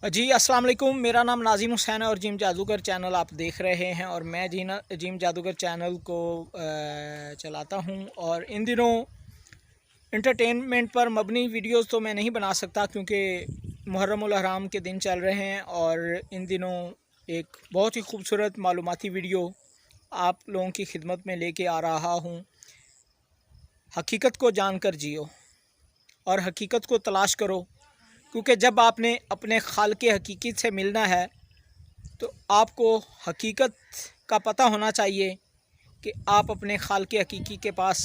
جی السلام علیکم، میرا نام ناظم حسین ہے اور جیم جادوگر چینل آپ دیکھ رہے ہیں اور میں جیم جادوگر چینل کو چلاتا ہوں اور ان دنوں انٹرٹینمنٹ پر مبنی ویڈیوز تو میں نہیں بنا سکتا کیونکہ محرم الحرام کے دن چل رہے ہیں اور ان دنوں ایک بہت ہی خوبصورت معلوماتی ویڈیو آپ لوگوں کی خدمت میں لے کے آ رہا ہوں۔ حقیقت کو جان کر جیو اور حقیقت کو تلاش کرو، کیونکہ جب آپ نے اپنے خالق حقیقی سے ملنا ہے تو آپ کو حقیقت کا پتہ ہونا چاہیے کہ آپ اپنے خالق حقیقی کے پاس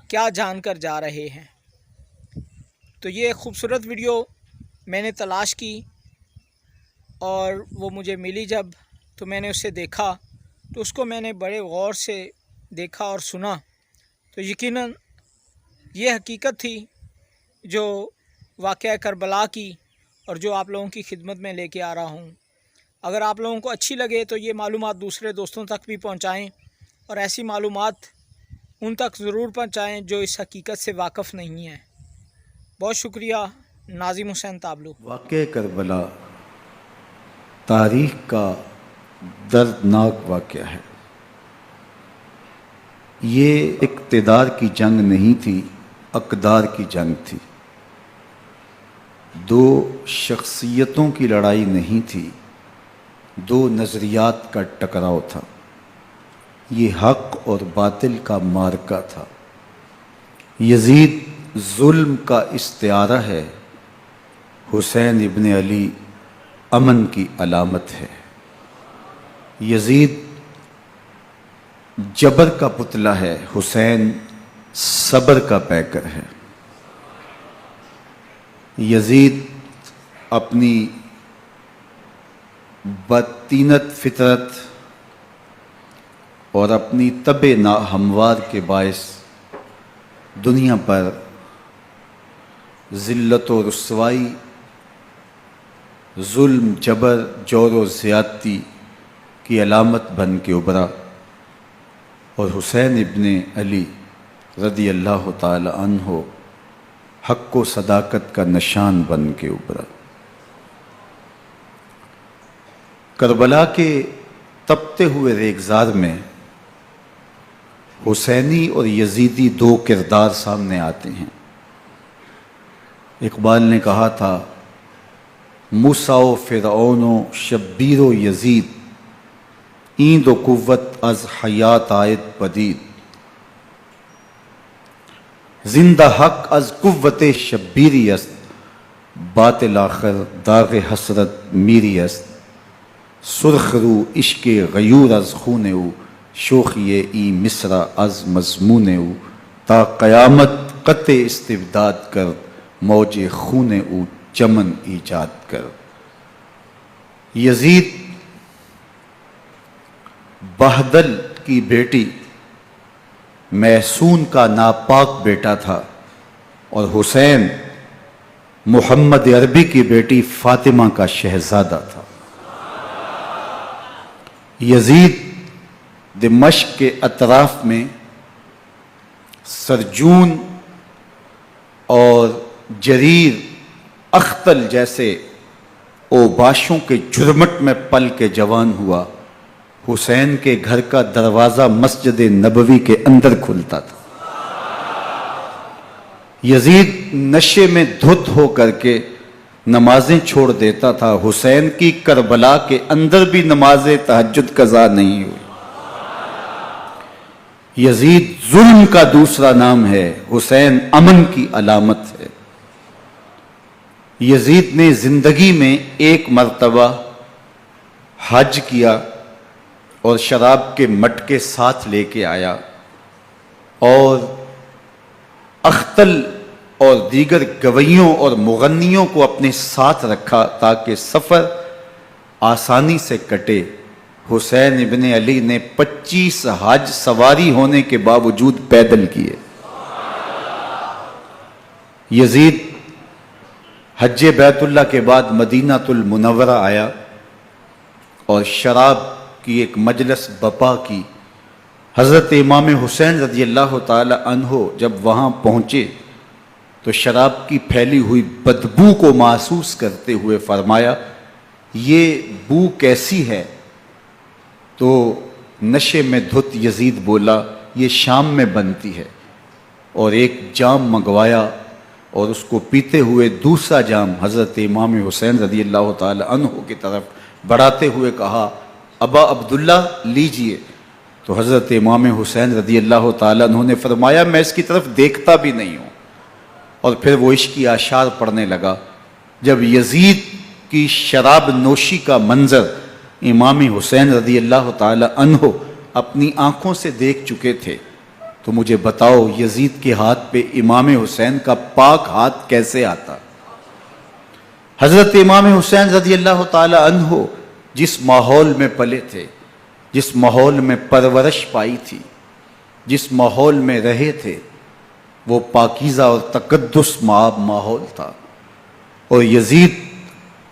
کیا جان کر جا رہے ہیں۔ تو یہ خوبصورت ویڈیو میں نے تلاش کی اور وہ مجھے ملی جب، تو میں نے اسے دیکھا تو اس کو میں نے بڑے غور سے دیکھا اور سنا، تو یقیناً یہ حقیقت تھی جو واقعہ کربلا کی اور جو آپ لوگوں کی خدمت میں لے کے آ رہا ہوں۔ اگر آپ لوگوں کو اچھی لگے تو یہ معلومات دوسرے دوستوں تک بھی پہنچائیں اور ایسی معلومات ان تک ضرور پہنچائیں جو اس حقیقت سے واقف نہیں ہیں۔ بہت شکریہ۔ ناظم حسین تابلو۔ واقعہ کربلا تاریخ کا دردناک واقعہ ہے۔ یہ اقتدار کی جنگ نہیں تھی، اقدار کی جنگ تھی۔ دو شخصیتوں کی لڑائی نہیں تھی، دو نظریات کا ٹکراؤ تھا۔ یہ حق اور باطل کا معرکہ تھا۔ یزید ظلم کا استعارہ ہے، حسین ابن علی امن کی علامت ہے۔ یزید جبر کا پتلا ہے، حسین صبر کا پیکر ہے۔ یزید اپنی بدطینت فطرت اور اپنی طبع ناہموار کے باعث دنیا پر ذلت و رسوائی، ظلم، جبر، جور و زیادتی کی علامت بن کے ابھرا، اور حسین ابن علی رضی اللہ تعالی عنہ حق و صداقت کا نشان بن کے ابھرا۔ کربلا کے تپتے ہوئے ریگزار میں حسینی اور یزیدی دو کردار سامنے آتے ہیں۔ اقبال نے کہا تھا، موسیٰ و فرعون و شبیر و یزید، ایند و قوت از حیات آید پدید، زندہ حق از قوت شبیری است، باطل آخر داغ حسرت میری است، سرخ رو عشق غیور از خون او، شوخی ای مصرع از مضمون او، تا قیامت قطع استبداد کر، موج خون او چمن ایجاد کر۔ یزید بہدل کی بیٹی محسون کا ناپاک بیٹا تھا اور حسین محمد عربی کی بیٹی فاطمہ کا شہزادہ تھا۔ یزید دمشق کے اطراف میں سرجون اور جریر اختل جیسے اوباشوں کے جرمٹ میں پل کے جوان ہوا۔ حسین کے گھر کا دروازہ مسجد نبوی کے اندر کھلتا تھا۔ یزید نشے میں دھت ہو کر کے نمازیں چھوڑ دیتا تھا۔ حسین کی کربلا کے اندر بھی نماز تہجد قضا نہیں ہوئی۔ یزید ظلم کا دوسرا نام ہے، حسین امن کی علامت ہے۔ یزید نے زندگی میں ایک مرتبہ حج کیا اور شراب کے مٹکے ساتھ لے کے آیا اور اختل اور دیگر گویوں اور مغنیوں کو اپنے ساتھ رکھا تاکہ سفر آسانی سے کٹے۔ حسین ابن علی نے 25 حج سواری ہونے کے باوجود پیدل کیے۔ یزید حج بیت اللہ کے بعد مدینہ المنورہ آیا اور شراب کی ایک مجلس بپا کی۔ حضرت امام حسین رضی اللہ تعالی عنہ جب وہاں پہنچے تو شراب کی پھیلی ہوئی بدبو کو محسوس کرتے ہوئے فرمایا یہ بو کیسی ہے؟ تو نشے میں دھت یزید بولا یہ شام میں بنتی ہے، اور ایک جام منگوایا اور اس کو پیتے ہوئے دوسرا جام حضرت امام حسین رضی اللہ تعالی عنہ کی طرف بڑھاتے ہوئے کہا ابا عبداللہ لیجئے۔ تو حضرت امام حسین رضی اللہ تعالی عنہ نے فرمایا میں اس کی طرف دیکھتا بھی نہیں ہوں، اور پھر وہ عشقی اشعار پڑھنے لگا۔ جب یزید کی شراب نوشی کا منظر امام حسین رضی اللہ تعالی عنہ اپنی آنکھوں سے دیکھ چکے تھے تو مجھے بتاؤ یزید کے ہاتھ پہ امام حسین کا پاک ہاتھ کیسے آتا؟ حضرت امام حسین رضی اللہ تعالی عنہ جس ماحول میں پلے تھے، جس ماحول میں پرورش پائی تھی، جس ماحول میں رہے تھے، وہ پاکیزہ اور تقدس مآب ماحول تھا۔ اور یزید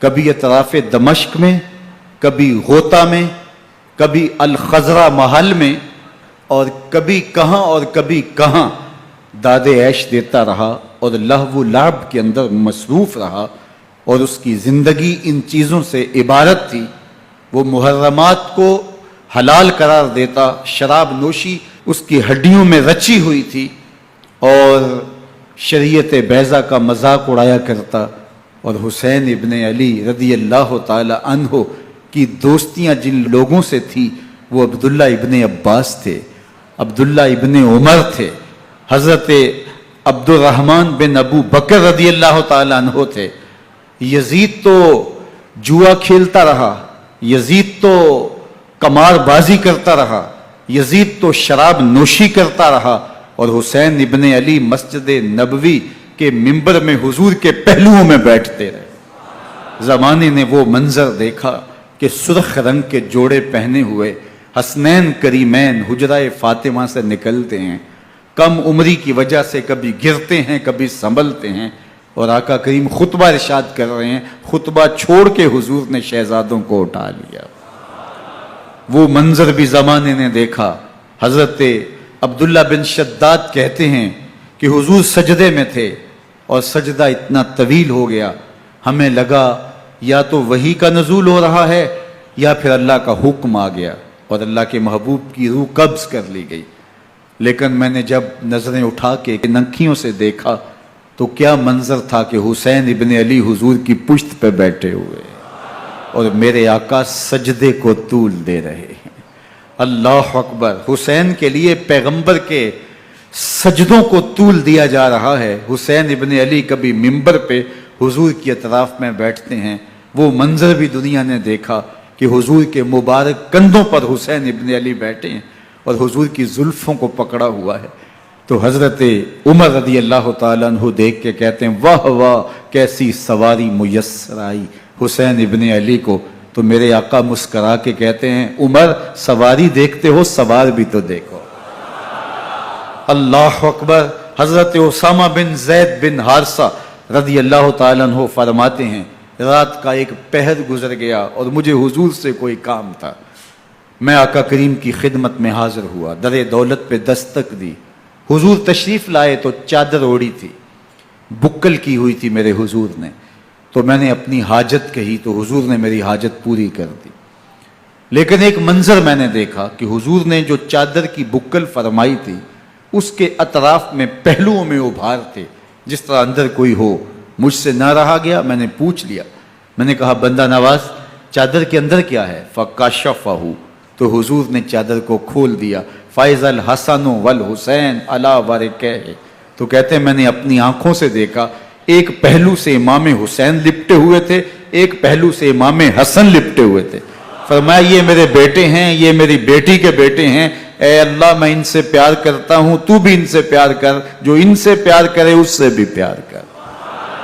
کبھی اطراف دمشق میں، کبھی غوطہ میں، کبھی الخزرہ محل میں، اور کبھی کہاں داد عیش دیتا رہا اور لہو و لعب کے اندر مصروف رہا، اور اس کی زندگی ان چیزوں سے عبارت تھی۔ وہ محرمات کو حلال قرار دیتا، شراب نوشی اس کی ہڈیوں میں رچی ہوئی تھی، اور شریعت بیضہ کا مذاق اڑایا کرتا، اور حسین ابن علی رضی اللہ تعالی عنہ کی دوستیاں جن لوگوں سے تھی وہ عبداللہ ابن عباس تھے، عبداللہ ابن عمر تھے، حضرت عبد الرحمن بن ابو بکر رضی اللہ تعالی عنہ تھے۔ یزید تو جوا کھیلتا رہا، یزید تو قمار بازی کرتا رہا، یزید تو شراب نوشی کرتا رہا، اور حسین ابن علی مسجد نبوی کے منبر میں حضور کے پہلوؤں میں بیٹھتے رہے۔ زمانے نے وہ منظر دیکھا کہ سرخ رنگ کے جوڑے پہنے ہوئے حسنین کریمین حجرہ فاطمہ سے نکلتے ہیں، کم عمری کی وجہ سے کبھی گرتے ہیں کبھی سنبھلتے ہیں، اور آقا کریم خطبہ ارشاد کر رہے ہیں، خطبہ چھوڑ کے حضور نے شہزادوں کو اٹھا لیا۔ وہ منظر بھی زمانے نے دیکھا۔ حضرت عبداللہ بن شداد کہتے ہیں کہ حضور سجدے میں تھے اور سجدہ اتنا طویل ہو گیا، ہمیں لگا یا تو وحی کا نزول ہو رہا ہے یا پھر اللہ کا حکم آ گیا اور اللہ کے محبوب کی روح قبض کر لی گئی۔ لیکن میں نے جب نظریں اٹھا کے ننکیوں سے دیکھا تو کیا منظر تھا کہ حسین ابن علی حضور کی پشت پہ بیٹھے ہوئے اور میرے آقا سجدے کو طول دے رہے ہیں۔ اللہ اکبر! حسین کے لیے پیغمبر کے سجدوں کو طول دیا جا رہا ہے۔ حسین ابن علی کبھی منبر پہ حضور کی اطراف میں بیٹھتے ہیں، وہ منظر بھی دنیا نے دیکھا کہ حضور کے مبارک کندھوں پر حسین ابن علی بیٹھے ہیں اور حضور کی زلفوں کو پکڑا ہوا ہے۔ تو حضرت عمر رضی اللہ تعالیٰ عنہ دیکھ کے کہتے ہیں واہ واہ کیسی سواری میسر آئی حسین ابن علی کو۔ تو میرے آقا مسکرا کے کہتے ہیں عمر سواری دیکھتے ہو سوار بھی تو دیکھو۔ اللہ اکبر! حضرت اسامہ بن زید بن حارثہ رضی اللہ تعالیٰ عنہ فرماتے ہیں رات کا ایک پہر گزر گیا اور مجھے حضور سے کوئی کام تھا، میں آقا کریم کی خدمت میں حاضر ہوا، در دولت پہ دستک دی، حضور تشریف لائے تو چادر اوڑی تھی، بکل کی ہوئی تھی میرے حضور نے، تو میں نے اپنی حاجت کہی تو حضور نے میری حاجت پوری کر دی۔ لیکن ایک منظر میں نے دیکھا کہ حضور نے جو چادر کی بکل فرمائی تھی اس کے اطراف میں پہلوؤں میں ابھار تھے جس طرح اندر کوئی ہو۔ مجھ سے نہ رہا گیا، میں نے پوچھ لیا، میں نے کہا بندہ نواز چادر کے اندر کیا ہے؟ فَكَشَفَهُ، تو حضور نے چادر کو کھول دیا۔ فَإِذَا الْحَسَنُ وَالْحُسَيْنُ عَلَىٰ وَرِكَيْهِ، تو کہتے ہیں میں نے اپنی آنکھوں سے دیکھا ایک پہلو سے امام حسین لپٹے ہوئے تھے، ایک پہلو سے امام حسن لپٹے ہوئے تھے۔ فرمایا یہ میرے بیٹے ہیں، یہ میری بیٹی کے بیٹے ہیں، اے اللہ میں ان سے پیار کرتا ہوں، تو بھی ان سے پیار کر، جو ان سے پیار کرے اس سے بھی پیار کر۔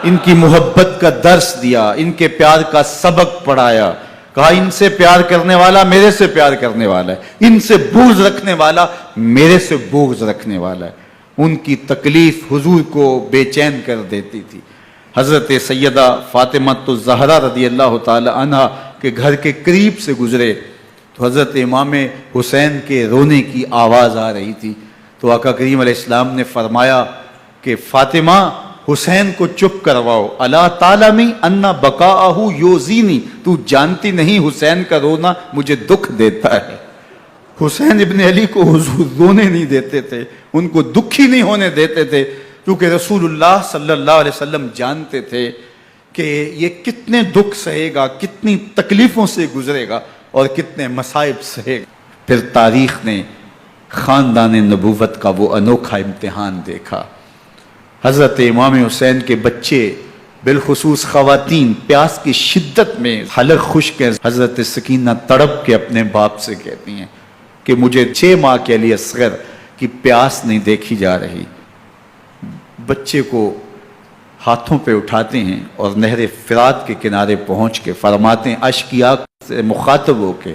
ان کی محبت کا درس دیا، ان کے پیار کا سبق پڑھایا، کہا ان سے پیار کرنے والا میرے سے پیار کرنے والا ہے، ان سے بغض رکھنے والا میرے سے بغض رکھنے والا ہے۔ ان کی تکلیف حضور کو بے چین کر دیتی تھی۔ حضرت سیدہ فاطمہ الزہرا رضی اللہ تعالی عنہ کے گھر کے قریب سے گزرے تو حضرت امام حسین کے رونے کی آواز آ رہی تھی، تو آقا کریم علیہ السلام نے فرمایا کہ فاطمہ حسین کو چپ کرواؤ. اللہ تعالیمی انا بقاءہ یوزینی, تو جانتی نہیں حسین کا رونا مجھے دکھ دیتا ہے. حسین ابن علی کو حضور رونے نہیں دیتے تھے, ان کو دکھی نہیں ہونے دیتے تھے, کیونکہ رسول اللہ صلی اللہ علیہ وسلم جانتے تھے کہ یہ کتنے دکھ سہے گا, کتنی تکلیفوں سے گزرے گا اور کتنے مصائب سہے گا. پھر تاریخ نے خاندان نبوت کا وہ انوکھا امتحان دیکھا. حضرت امام حسین کے بچے بالخصوص خواتین پیاس کی شدت میں حلق خشک ہیں. حضرت سکینہ تڑپ کے اپنے باپ سے کہتی ہیں کہ مجھے 6 ماہ کے علی اصغر کی پیاس نہیں دیکھی جا رہی. بچے کو ہاتھوں پہ اٹھاتے ہیں اور نہر فرات کے کنارے پہنچ کے فرماتے ہیں اشکیاق سے مخاطب ہو کے,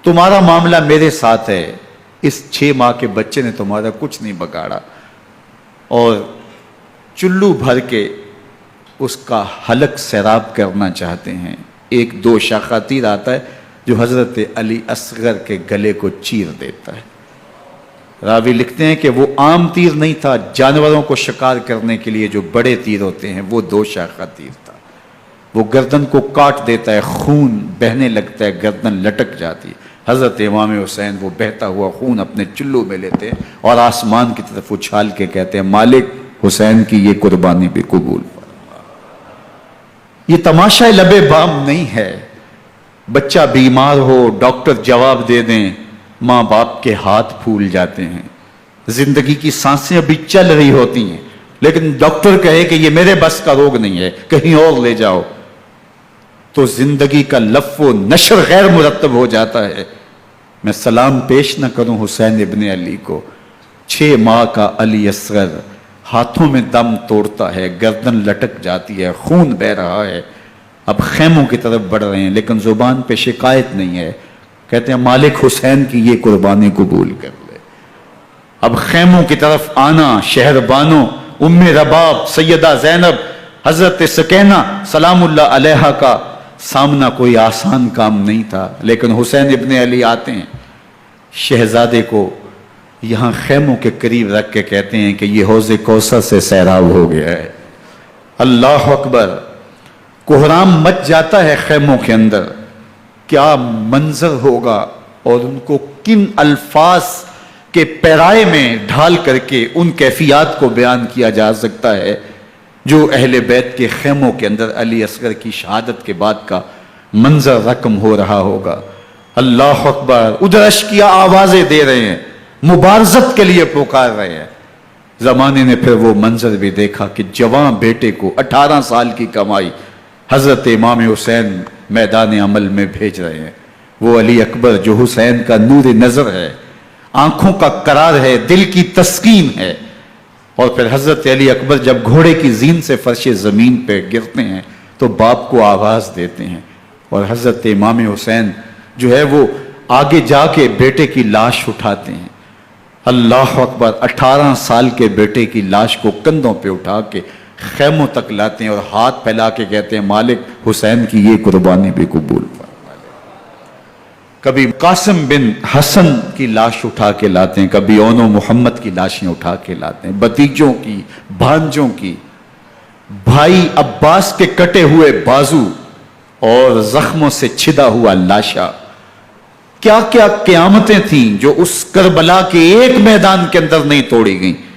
تمہارا معاملہ میرے ساتھ ہے, اس 6 ماہ کے بچے نے تمہارا کچھ نہیں بگاڑا. اور چلو بھر کے اس کا حلق سیراب کرنا چاہتے ہیں. ایک 2 شاخہ تیر آتا ہے جو حضرت علی اصغر کے گلے کو چیر دیتا ہے. راوی لکھتے ہیں کہ وہ عام تیر نہیں تھا, جانوروں کو شکار کرنے کے لیے جو بڑے تیر ہوتے ہیں وہ 2 شاخہ تیر تھا. وہ گردن کو کاٹ دیتا ہے, خون بہنے لگتا ہے, گردن لٹک جاتی ہے. حضرت امام حسین وہ بہتا ہوا خون اپنے چلو میں لیتے ہیں اور آسمان کی طرف اچھال کے کہتے ہیں مالک حسین کی یہ قربانی بھی قبول فرما. یہ تماشا لب بام نہیں ہے. بچہ بیمار ہو, ڈاکٹر جواب دے دیں, ماں باپ کے ہاتھ پھول جاتے ہیں. زندگی کی سانسیں ابھی چل رہی ہوتی ہیں, لیکن ڈاکٹر کہے کہ یہ میرے بس کا روگ نہیں ہے, کہیں اور لے جاؤ, تو زندگی کا لف و نشر غیر مرتب ہو جاتا ہے. میں سلام پیش نہ کروں حسین ابن علی کو, 6 ماہ کا علی اصغر ہاتھوں میں دم توڑتا ہے, گردن لٹک جاتی ہے, خون بہ رہا ہے. اب خیموں کی طرف بڑھ رہے ہیں لیکن زبان پہ شکایت نہیں ہے. کہتے ہیں مالک حسین کی یہ قربانی قبول کر لے. اب خیموں کی طرف آنا, شہر بانو, ام رباب, سیدہ زینب, حضرت سکینہ سلام اللہ علیہا کا سامنا کوئی آسان کام نہیں تھا. لیکن حسین ابن علی آتے ہیں, شہزادے کو یہاں خیموں کے قریب رکھ کے کہتے ہیں کہ یہ حوض کوثر سے سیراب ہو گیا ہے. اللہ اکبر. کوہرام مچ جاتا ہے خیموں کے اندر. کیا منظر ہوگا اور ان کو کن الفاظ کے پیرائے میں ڈھال کر کے ان کیفیات کو بیان کیا جا سکتا ہے جو اہل بیت کے خیموں کے اندر علی اصغر کی شہادت کے بعد کا منظر رقم ہو رہا ہوگا. اللہ اکبر. ادھر اشکیا آوازیں دے رہے ہیں, مبارزت کے لیے پکار رہے ہیں. زمانے نے پھر وہ منظر بھی دیکھا کہ جوان بیٹے کو 18 سال کی کمائی حضرت امام حسین میدان عمل میں بھیج رہے ہیں. وہ علی اکبر جو حسین کا نور نظر ہے, آنکھوں کا قرار ہے, دل کی تسکین ہے. اور پھر حضرت علی اکبر جب گھوڑے کی زین سے فرش زمین پہ گرتے ہیں تو باپ کو آواز دیتے ہیں, اور حضرت امام حسین جو ہے وہ آگے جا کے بیٹے کی لاش اٹھاتے ہیں. اللہ اکبر. 18 سال کے بیٹے کی لاش کو کندھوں پہ اٹھا کے خیموں تک لاتے ہیں اور ہاتھ پھیلا کے کہتے ہیں مالک حسین کی یہ قربانی بھی قبول فرما. کبھی قاسم بن حسن کی لاش اٹھا کے لاتے ہیں, کبھی اون و محمد کی لاشیں اٹھا کے لاتے ہیں, بھتیجوں کی, بھانجوں کی, بھائی عباس کے کٹے ہوئے بازو اور زخموں سے چھدا ہوا لاشا. کیا کیا قیامتیں تھیں جو اس کربلا کے ایک میدان کے اندر نہیں توڑی گئیں.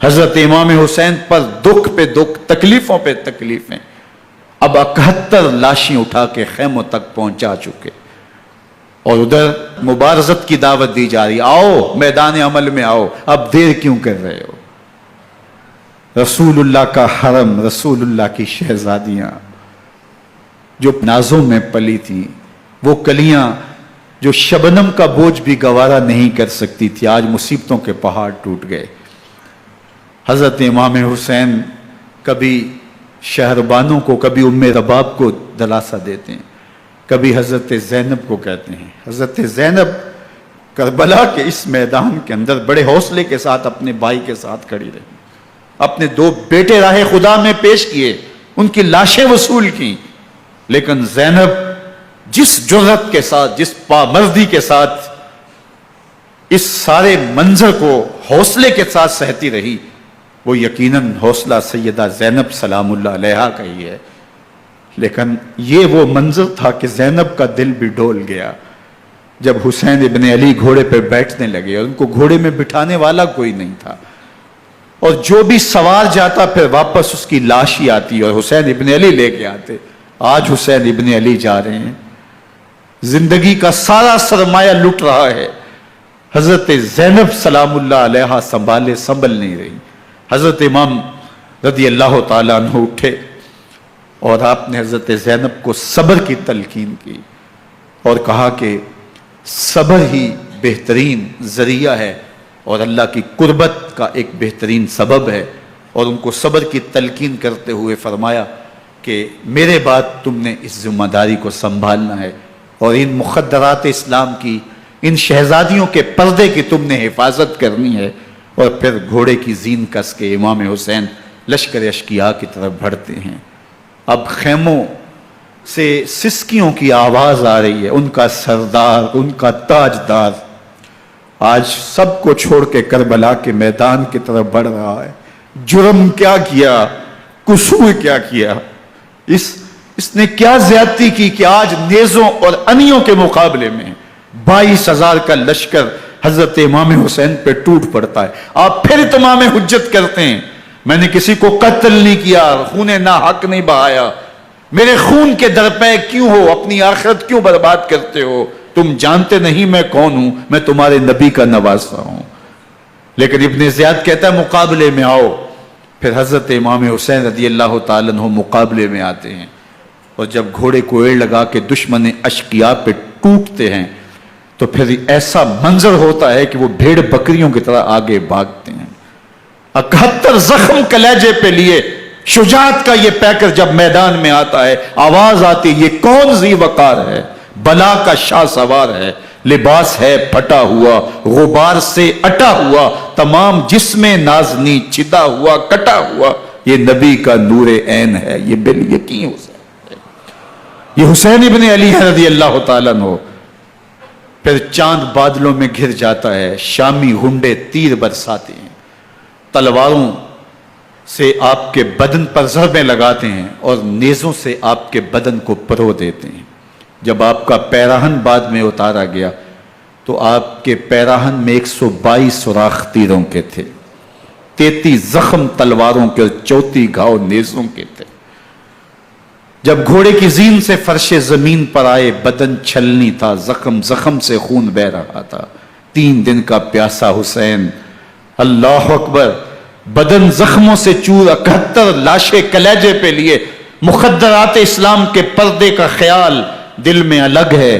حضرت امام حسین پر دکھ پہ دکھ, تکلیفوں پہ تکلیفیں. اب 71 لاشیں اٹھا کے خیموں تک پہنچا چکے, اور ادھر مبارزت کی دعوت دی جا رہی, آؤ میدان عمل میں آؤ, اب دیر کیوں کر رہے ہو. رسول اللہ کا حرم, رسول اللہ کی شہزادیاں جو نازوں میں پلی تھیں, وہ کلیاں جو شبنم کا بوجھ بھی گوارا نہیں کر سکتی تھی, آج مصیبتوں کے پہاڑ ٹوٹ گئے. حضرت امام حسین کبھی شہربانوں کو, کبھی ام رباب کو دلاسا دیتے ہیں, کبھی حضرت زینب کو کہتے ہیں. حضرت زینب کربلا کے اس میدان کے اندر بڑے حوصلے کے ساتھ اپنے بھائی کے ساتھ کھڑی رہی, اپنے 2 بیٹے راہ خدا میں پیش کیے, ان کی لاشیں وصول کی, لیکن زینب جس جرأت کے ساتھ, جس پامردی کے ساتھ اس سارے منظر کو حوصلے کے ساتھ سہتی رہی, وہ یقیناً حوصلہ سیدہ زینب سلام اللہ علیہا کا ہی ہے، لیکن یہ وہ منظر تھا کہ زینب کا دل بھی ڈول گیا جب حسین ابن علی گھوڑے پہ بیٹھنے لگے اور ان کو گھوڑے میں بٹھانے والا کوئی نہیں تھا، اور جو بھی سوار جاتا پھر واپس اس کی لاش ہی آتی اور حسین ابن علی لے کے آتے۔ آج حسین ابن علی جا رہے ہیں، زندگی کا سارا سرمایہ لٹ رہا ہے، حضرت زینب سلام اللہ علیہا سنبھل نہیں رہی۔ حضرت امام رضی اللہ تعالیٰ عنہ اٹھے اور آپ نے حضرت زینب کو صبر کی تلقین کی اور کہا کہ صبر ہی بہترین ذریعہ ہے اور اللہ کی قربت کا ایک بہترین سبب ہے، اور ان کو صبر کی تلقین کرتے ہوئے فرمایا کہ میرے بعد تم نے اس ذمہ داری کو سنبھالنا ہے اور ان مخدرات اسلام کی، ان شہزادیوں کے پردے کی تم نے حفاظت کرنی ہے۔ اور پھر گھوڑے کی زین کس کے امام حسین لشکر اشقیاء کی طرف بڑھتے ہیں۔ اب خیموں سے سسکیوں کی آواز آ رہی ہے، ان کا سردار، ان کا تاجدار آج سب کو چھوڑ کے کربلا کے میدان کی طرف بڑھ رہا ہے۔ جرم کیا کیا، قصور کیا کیا، اس نے کیا زیادتی کی کہ آج نیزوں اور انیوں کے مقابلے میں 22,000 کا لشکر حضرت امام حسین پہ ٹوٹ پڑتا ہے۔ آپ پھر اتمام حجت کرتے ہیں، میں نے کسی کو قتل نہیں کیا، خون ناحق نہیں بہایا، میرے خون کے درپے کیوں ہو، اپنی آخرت کیوں برباد کرتے ہو، تم جانتے نہیں میں کون ہوں، میں تمہارے نبی کا نواسا ہوں۔ لیکن ابن زیاد کہتا ہے مقابلے میں آؤ۔ پھر حضرت امام حسین رضی اللہ تعالیٰ عنہ مقابلے میں آتے ہیں، اور جب گھوڑے کو ایڑ لگا کے دشمن اشقیاء پہ ٹوٹتے ہیں تو پھر ایسا منظر ہوتا ہے کہ وہ بھیڑ بکریوں کی طرح آگے بھاگتے ہیں۔ 71 زخم کلیجے پہ لیے شجاعت کا یہ پیکر جب میدان میں آتا ہے، آواز آتی ہے یہ کون ذی وقار ہے، بلا کا شاہ سوار ہے، لباس ہے پھٹا ہوا، غبار سے اٹا ہوا، تمام جسم نازنی چدا ہوا کٹا ہوا، یہ نبی کا نور عین ہے، یہ بالیقین حسین ہے، یہ حسین ابن علی ہے رضی اللہ تعالیٰ عنہ۔ پھر چاند بادلوں میں گھر جاتا ہے، شامی غنڈے تیر برساتے ہیں، تلواروں سے آپ کے بدن پر ضربیں لگاتے ہیں اور نیزوں سے آپ کے بدن کو پرو دیتے ہیں۔ جب آپ کا پیراہن بعد میں اتارا گیا تو آپ کے پیراہن میں 122 سوراخ تیروں کے تھے، 33 زخم تلواروں کے اور 34 گھاؤ نیزوں کے تھے۔ جب گھوڑے کی زین سے فرش زمین پر آئے بدن چھلنی تھا، زخم سے خون بہ رہا تھا، 3 دن کا پیاسا حسین، اللہ اکبر، بدن زخموں سے چور، 71 لاشیں کلیجے پہ لیے، مخدرات اسلام کے پردے کا خیال دل میں الگ ہے،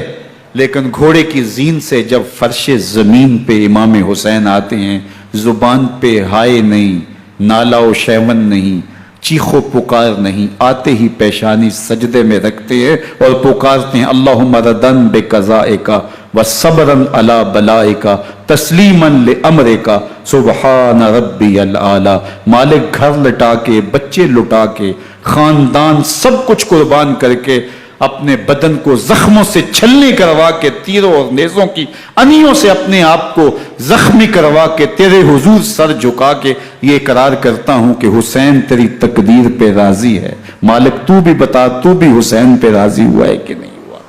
لیکن گھوڑے کی زین سے جب فرش زمین پہ امام حسین آتے ہیں، زبان پہ ہائے نہیں، نالا و شیون نہیں، چیخ و پکار نہیں، آتے ہی پیشانی سجدے میں رکھتے ہیں اور پکارتے ہیں اللہم ردن بقضائکا وصبرن علی بلائکا تسلیمن لامرکا سبحان ربی العالی۔ مالک گھر لٹا کے، بچے لٹا کے، خاندان سب کچھ قربان کر کے، اپنے بدن کو زخموں سے چھلنی کروا کے، تیروں اور نیزوں کی انیوں سے اپنے آپ کو زخمی کروا کے، تیرے حضور سر جھکا کے یہ اقرار کرتا ہوں کہ حسین تیری تقدیر پہ راضی ہے، مالک تو بھی بتا، تو بھی حسین پہ راضی ہوا ہے کہ نہیں ہوا۔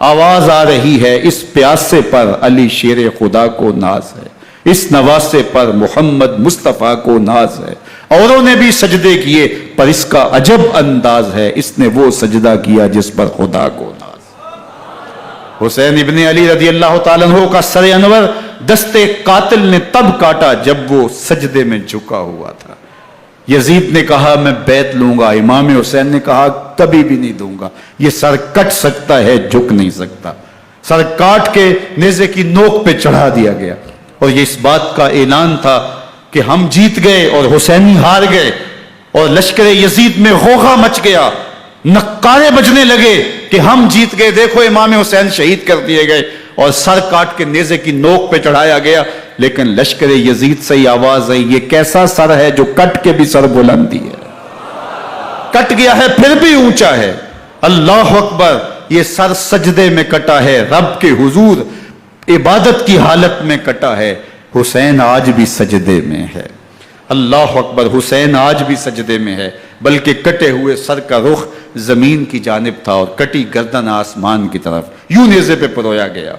آواز آ رہی ہے اس پیاسے پر علی شیر خدا کو ناز ہے، اس نواسے پر محمد مصطفیٰ کو ناز ہے، اوروں نے بھی سجدے کیے پر اس کا عجب انداز ہے، اس نے وہ سجدہ کیا جس پر خدا کو ناز۔ حسین ابن علی رضی اللہ تعالیٰ عنہ کا سر انور دستے قاتل نے تب کاٹا جب وہ سجدے میں جھکا ہوا تھا۔ یزید نے کہا میں بیعت لوں گا، امام حسین نے کہا کبھی بھی نہیں دوں گا، یہ سر کٹ سکتا ہے جھک نہیں سکتا۔ سر کاٹ کے نیزے کی نوک پہ چڑھا دیا گیا، اور یہ اس بات کا اعلان تھا کہ ہم جیت گئے اور حسینی ہار گئے، اور لشکر یزید میں غوغا مچ گیا، نقارے بجنے لگے کہ ہم جیت گئے، دیکھو امام حسین شہید کر دیے گئے، اور سر کاٹ کے نیزے کی نوک پہ چڑھایا گیا۔ لیکن لشکر یزید سے ہی آواز آئی یہ کیسا سر ہے جو کٹ کے بھی سر بلندی ہے، کٹ گیا ہے پھر بھی اونچا ہے، اللہ اکبر، یہ سر سجدے میں کٹا ہے، رب کے حضور عبادت کی حالت میں کٹا ہے، حسین آج بھی سجدے میں ہے۔ اللہ اکبر، حسین آج بھی سجدے میں ہے، بلکہ کٹے ہوئے سر کا رخ زمین کی جانب تھا اور کٹی گردن آسمان کی طرف، یوں نیزے پہ پرویا گیا۔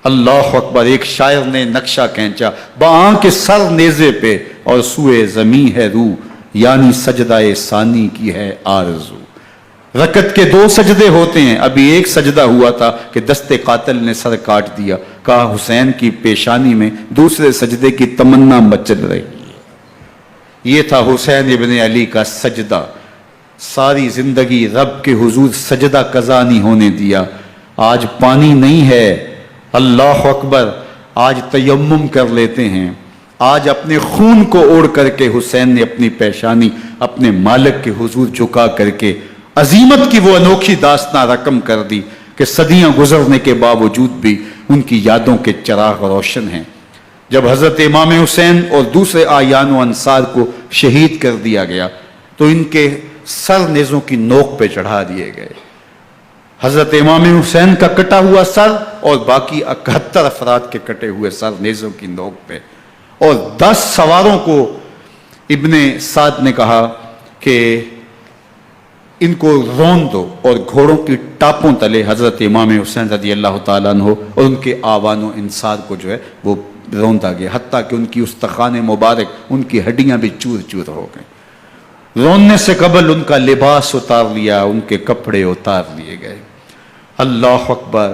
اللہ اکبر، ایک شاعر نے نقشہ کھینچا، بآنکھ سر نیزے پہ اور سوئے زمیں ہے رو، یعنی سجدہ ثانی کی ہے آرزو۔ رکعت کے 2 سجدے ہوتے ہیں، ابھی ایک سجدہ ہوا تھا کہ دست قاتل نے سر کاٹ دیا، کہا حسین کی پیشانی میں دوسرے سجدے کی تمنا مچل رہی ہے۔ یہ تھا حسین ابن علی کا سجدہ، ساری زندگی رب کے حضور سجدہ قضا نہیں ہونے دیا۔ آج پانی نہیں ہے، اللہ اکبر، آج تیمم کر لیتے ہیں، آج اپنے خون کو اوڑھ کر کے حسین نے اپنی پیشانی اپنے مالک کے حضور جھکا کر کے عظیمت کی وہ انوکھی داستان رقم کر دی کہ صدیاں گزرنے کے باوجود بھی ان کی یادوں کے چراغ روشن ہیں۔ جب حضرت امام حسین اور دوسرے آیان و انصار کو شہید کر دیا گیا تو ان کے سر نیزوں کی نوک پہ چڑھا دیے گئے۔ حضرت امام حسین کا کٹا ہوا سر اور باقی 71 افراد کے کٹے ہوئے سر نیزوں کی نوک پہ، اور 10 سواروں کو ابن سعد نے کہا کہ ان کو رون دو، اور گھوڑوں کی ٹاپوں تلے حضرت امام حسین رضی اللہ تعالیٰ عنہ اور ان کے آوان و انصار کو جو ہے وہ روندا گیا، حتیٰ کہ ان کی استخوان مبارک، ان کی ہڈیاں بھی چور چور ہو گئیں۔ روننے سے قبل ان کا لباس اتار لیا، ان کے کپڑے اتار لیے گئے۔ اللہ اکبر۔